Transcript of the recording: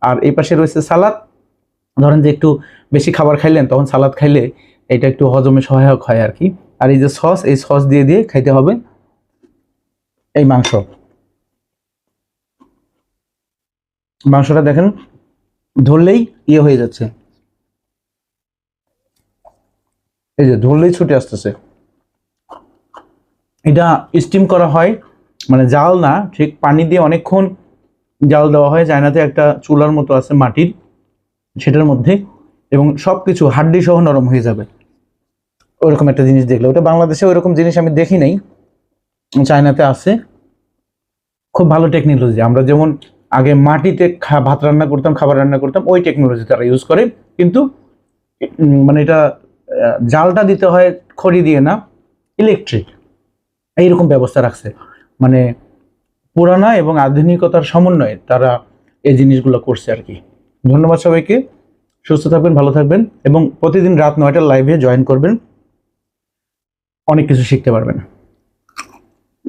আর এই পাশে রয়েছে সালাদ। ধরেন যে একটু বেশি খাবার খাইলেন, তখন সালাদ খাইলে এটা একটু হজমে সহায়ক হয় আর কি। আর এই যে সস, এই সস দিয়ে দিয়ে খাইতে হবে এই মাংস। মাংসটা দেখেন ধরলেই ইয়ে হয়ে যাচ্ছে, এই যে ধরলেই ছুটে আসতেছে। এটা স্টিম করা হয়, মানে জাল না, ঠিক পানি দিয়ে অনেকক্ষণ জাল দেওয়া হয়। চায়নাতে একটা চুলার মতো আছে মাটির, সেটার মধ্যে, এবং সবকিছু হাড্ডি সহ নরম হয়ে যাবে। ওইরকম একটা জিনিস দেখলে, ওটা বাংলাদেশে ওইরকম জিনিস আমি দেখি নাই, চায়নাতে আছে। খুব ভালো টেকনোলজি। আমরা যেমন আগে মাটিতে ভাত রান্না করতাম, খাবার রান্না করতাম, ওই টেকনোলজি তারা ইউজ করে। কিন্তু মানে এটা জালটা দিতে হয় খড়ি দিয়ে না, ইলেকট্রিক, এইরকম ব্যবস্থা রাখছে। মানে পুরানা এবং আধুনিকতার সমন্বয়ে তারা এই জিনিসগুলো করছে আর কি। ধন্যবাদ সবাইকে, সুস্থ থাকবেন, ভালো থাকবেন, এবং প্রতিদিন রাত 9টার লাইভে জয়েন করবেন, অনেক কিছু শিখতে পারবেন।